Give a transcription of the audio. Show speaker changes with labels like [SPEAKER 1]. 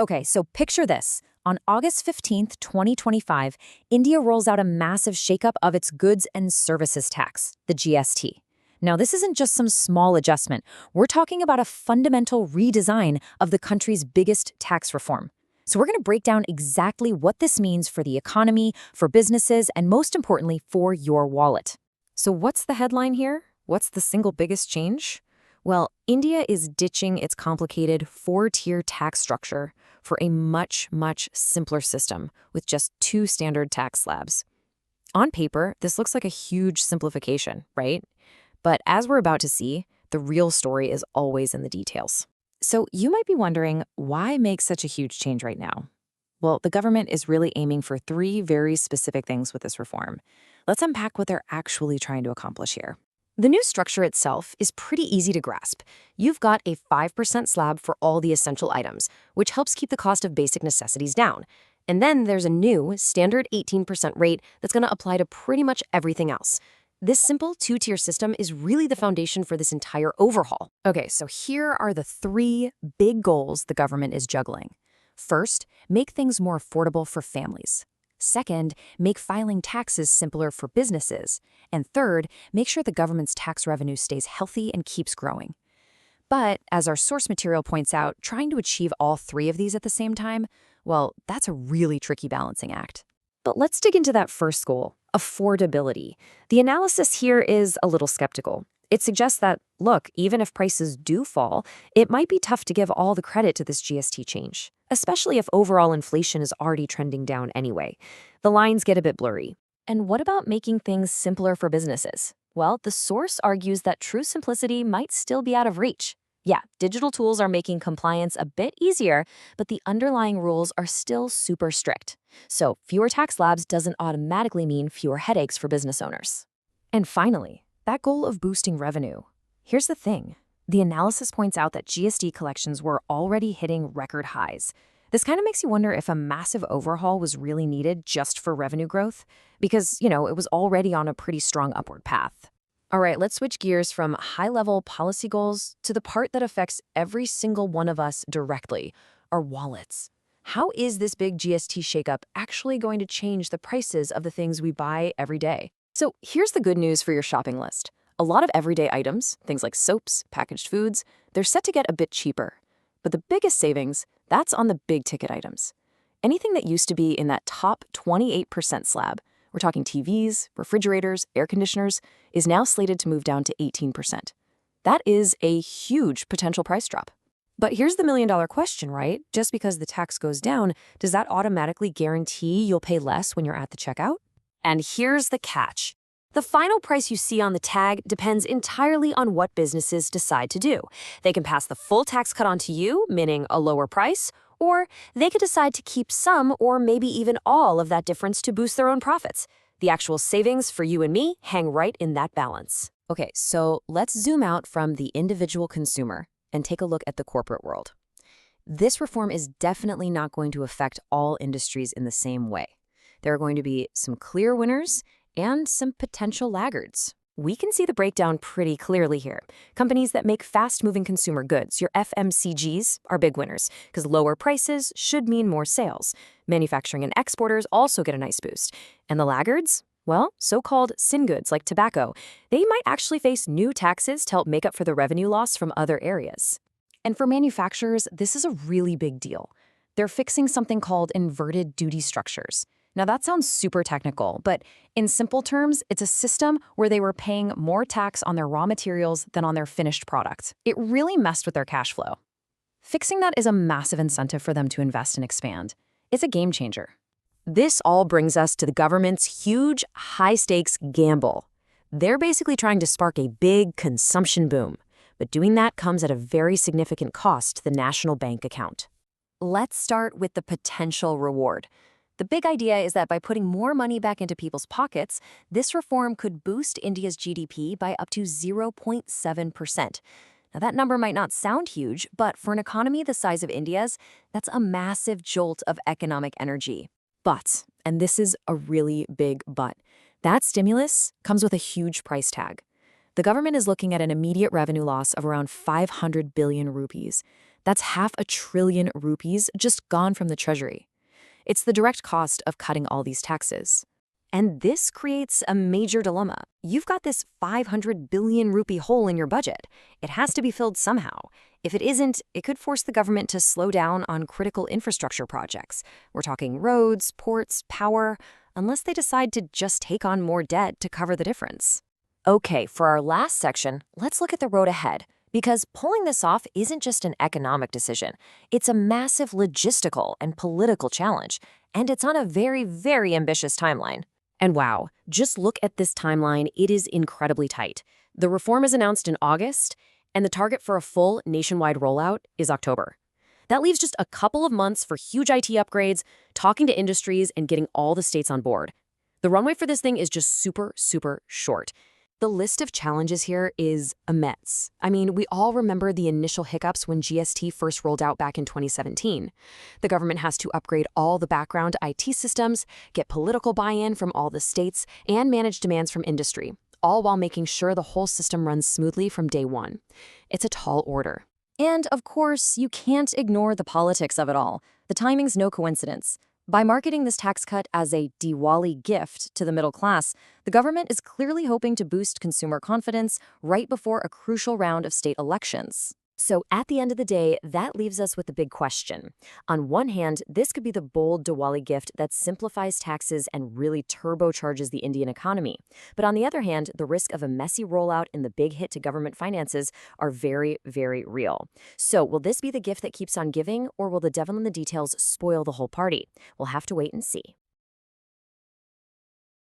[SPEAKER 1] Okay, so picture this. On August 15th, 2025, India rolls out a massive shakeup of its goods and services tax, the GST. Now, this isn't just some small adjustment. We're talking about a fundamental redesign of the country's biggest tax reform. So we're going to break down exactly what this means for the economy, for businesses, and most importantly, for your wallet. So what's the headline here? What's the single biggest change? Well, India is ditching its complicated four-tier tax structure for a much, much simpler system with just two standard tax slabs. On paper, this looks like a huge simplification, right? But as we're about to see, the real story is always in the details. So you might be wondering, why make such a huge change right now? Well, the government is really aiming for three very specific things with this reform. Let's unpack what they're actually trying to accomplish here. The new structure itself is pretty easy to grasp. You've got a 5% slab for all the essential items, which helps keep the cost of basic necessities down. And then there's a new, standard 18% rate that's going to apply to pretty much everything else. This simple two-tier system is really the foundation for this entire overhaul. Okay, so here are the three big goals the government is juggling. First, make things more affordable for families. Second, make filing taxes simpler for businesses. And third, make sure the government's tax revenue stays healthy and keeps growing. But as our source material points out, trying to achieve all three of these at the same time, well, that's a really tricky balancing act. But let's dig into that first goal, affordability. The analysis here is a little skeptical. It suggests that, look, even if prices do fall, it might be tough to give all the credit to this GST change, especially if overall inflation is already trending down anyway. The lines get a bit blurry. And what about making things simpler for businesses? Well, the source argues that true simplicity might still be out of reach. Yeah, digital tools are making compliance a bit easier, but the underlying rules are still super strict. So fewer tax slabs doesn't automatically mean fewer headaches for business owners. And finally, that goal of boosting revenue. Here's the thing. The analysis points out that GST collections were already hitting record highs. This kind of makes you wonder if a massive overhaul was really needed just for revenue growth, because, it was already on a pretty strong upward path. All right, let's switch gears from high-level policy goals to the part that affects every single one of us directly, our wallets. How is this big GST shakeup actually going to change the prices of the things we buy every day? So here's the good news for your shopping list. A lot of everyday items, things like soaps, packaged foods, they're set to get a bit cheaper. But the biggest savings, that's on the big-ticket items. Anything that used to be in that top 28% slab, we're talking TVs, refrigerators, air conditioners, is now slated to move down to 18%. That is a huge potential price drop. But here's the million-dollar question, right? Just because the tax goes down, does that automatically guarantee you'll pay less when you're at the checkout? And here's the catch. The final price you see on the tag depends entirely on what businesses decide to do. They can pass the full tax cut on to you, meaning a lower price, or they could decide to keep some or maybe even all of that difference to boost their own profits. The actual savings for you and me hang right in that balance. Okay, so let's zoom out from the individual consumer and take a look at the corporate world. This reform is definitely not going to affect all industries in the same way. There are going to be some clear winners and some potential laggards. We can see the breakdown pretty clearly here. Companies that make fast-moving consumer goods, your FMCGs, are big winners, because lower prices should mean more sales. Manufacturing and exporters also get a nice boost. And the laggards? Well, so-called sin goods like tobacco. They might actually face new taxes to help make up for the revenue loss from other areas. And for manufacturers, this is a really big deal. They're fixing something called inverted duty structures. Now that sounds super technical, but in simple terms, it's a system where they were paying more tax on their raw materials than on their finished product. It really messed with their cash flow. Fixing that is a massive incentive for them to invest and expand. It's a game changer. This all brings us to the government's huge, high-stakes gamble. They're basically trying to spark a big consumption boom, but doing that comes at a very significant cost to the national bank account. Let's start with the potential reward. The big idea is that by putting more money back into people's pockets, this reform could boost India's GDP by up to 0.7%. Now, that number might not sound huge, but for an economy the size of India's, that's a massive jolt of economic energy. But, and this is a really big but, that stimulus comes with a huge price tag. The government is looking at an immediate revenue loss of around 500 billion rupees. That's ₹500 billion rupees just gone from the treasury. It's the direct cost of cutting all these taxes. And this creates a major dilemma. You've got this 500 billion rupee hole in your budget. It has to be filled somehow. If it isn't, it could force the government to slow down on critical infrastructure projects. We're talking roads, ports, power, unless they decide to just take on more debt to cover the difference. Okay, for our last section, let's look at the road ahead. Because pulling this off isn't just an economic decision. It's a massive logistical and political challenge. And it's on a very, very ambitious timeline. And wow, just look at this timeline. It is incredibly tight. The reform is announced in August, and the target for a full nationwide rollout is October. That leaves just a couple of months for huge IT upgrades, talking to industries, and getting all the states on board. The runway for this thing is just super, super short. The list of challenges here is immense. I mean, we all remember the initial hiccups when GST first rolled out back in 2017. The government has to upgrade all the background IT systems, get political buy-in from all the states, and manage demands from industry, all while making sure the whole system runs smoothly from day one. It's a tall order. And, of course, you can't ignore the politics of it all. The timing's no coincidence. By marketing this tax cut as a Diwali gift to the middle class, the government is clearly hoping to boost consumer confidence right before a crucial round of state elections. So at the end of the day, that leaves us with the big question. On one hand, this could be the bold Diwali gift that simplifies taxes and really turbocharges the Indian economy. But on the other hand, the risk of a messy rollout and the big hit to government finances are very, very real. So will this be the gift that keeps on giving, or will the devil in the details spoil the whole party? We'll have to wait and see.